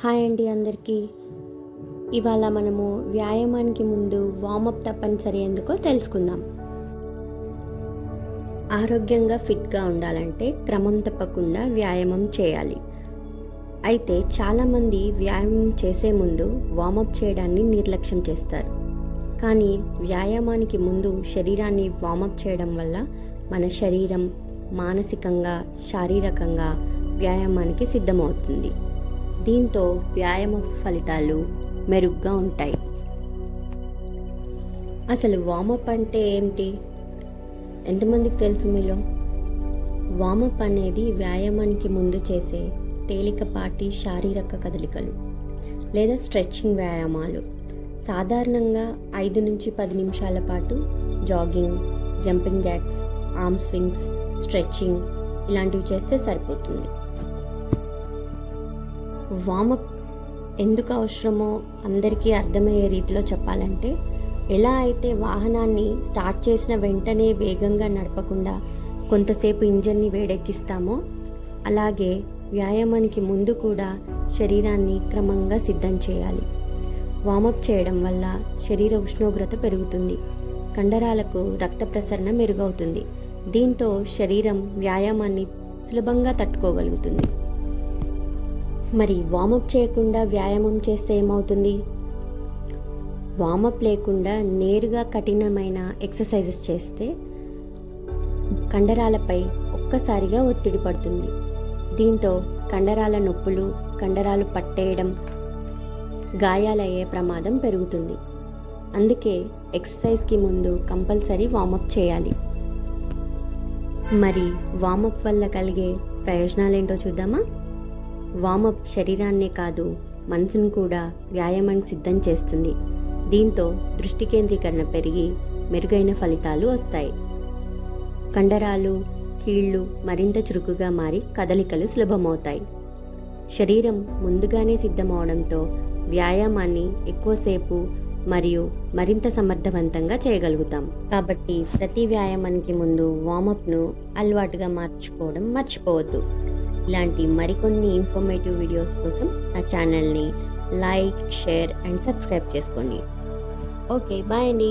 Hi అండి అందరికీ. ఇవాళ మనము వ్యాయామానికి ముందు వార్మప్ తప్పనిసరి ఎందుకో తెలుసుకుందాం. ఆరోగ్యంగా ఫిట్గా ఉండాలంటే క్రమం తప్పకుండా వ్యాయామం చేయాలి. అయితే చాలామంది వ్యాయామం చేసే ముందు వార్మప్ చేయడాన్ని నిర్లక్ష్యం చేస్తారు. కానీ వ్యాయామానికి ముందు శరీరాన్ని వార్మప్ చేయడం వల్ల మన శరీరం మానసికంగా శారీరకంగా వ్యాయామానికి సిద్ధమవుతుంది. దీంతో వ్యాయామ ఫలితాలు మెరుగ్గా ఉంటాయి. అసలు వార్మప్ అంటే ఏంటి? ఎంతమందికి తెలుసు మీలో? వార్మప్ అనేది వ్యాయామానికి ముందు చేసే తేలికపాటి శారీరక కదలికలు లేదా స్ట్రెచ్చింగ్ వ్యాయామాలు. సాధారణంగా 5 నుంచి 10 నిమిషాల పాటు jogging, jumping jacks, arm swings, stretching ఇలాంటివి చేస్తే సరిపోతుంది. వార్మప్ ఎందుకు అవసరమో అందరికీ అర్థమయ్యే రీతిలో చెప్పాలంటే, ఎలా అయితే వాహనాన్ని స్టార్ట్ చేసిన వెంటనే వేగంగా నడపకుండా కొంతసేపు ఇంజన్ని వేడెక్కిస్తామో, అలాగే వ్యాయామానికి ముందు కూడా శరీరాన్ని క్రమంగా సిద్ధం చేయాలి. వార్మప్ చేయడం వల్ల శరీర ఉష్ణోగ్రత పెరుగుతుంది, కండరాలకు రక్త ప్రసరణ మెరుగవుతుంది. దీంతో శరీరం వ్యాయామాన్ని సులభంగా తట్టుకోగలుగుతుంది. మరి వార్మప్ చేయకుండా వ్యాయామం చేస్తే ఏమవుతుంది? వార్మప్ లేకుండా నేరుగా కఠినమైన ఎక్సర్సైజెస్ చేస్తే కండరాలపై ఒక్కసారిగా ఒత్తిడి పడుతుంది. దీంతో కండరాల నొప్పులు, కండరాలు పట్టేయడం, గాయాలయ్యే ప్రమాదం పెరుగుతుంది. అందుకే ఎక్సర్సైజ్కి ముందు కంపల్సరీ వార్మప్ చేయాలి. మరి వార్మప్ వల్ల కలిగే ప్రయోజనాలేంటో చూద్దామా? వార్మప్ శరీరాన్నే కాదు, మనసును కూడా వ్యాయామానికి సిద్ధం చేస్తుంది. దీంతో దృష్టి కేంద్రీకరణ పెరిగి మెరుగైన ఫలితాలు వస్తాయి. కండరాలు, కీళ్ళు మరింత చురుకుగా మారి కదలికలు సులభమవుతాయి. శరీరం ముందుగానే సిద్ధమవడంతో వ్యాయామాన్ని ఎక్కువసేపు మరియు మరింత సమర్థవంతంగా చేయగలుగుతాం. కాబట్టి ప్రతి వ్యాయామానికి ముందు వార్మప్ను అలవాటుగా మార్చుకోవడం మర్చిపోవద్దు. ఇలాంటి మరికొన్ని ఇన్ఫర్మేటివ్ వీడియోస్ కోసం నా ఛానల్ని లైక్, షేర్ అండ్ సబ్స్క్రైబ్ చేసుకోండి. ఓకే, బాయ్ అండి.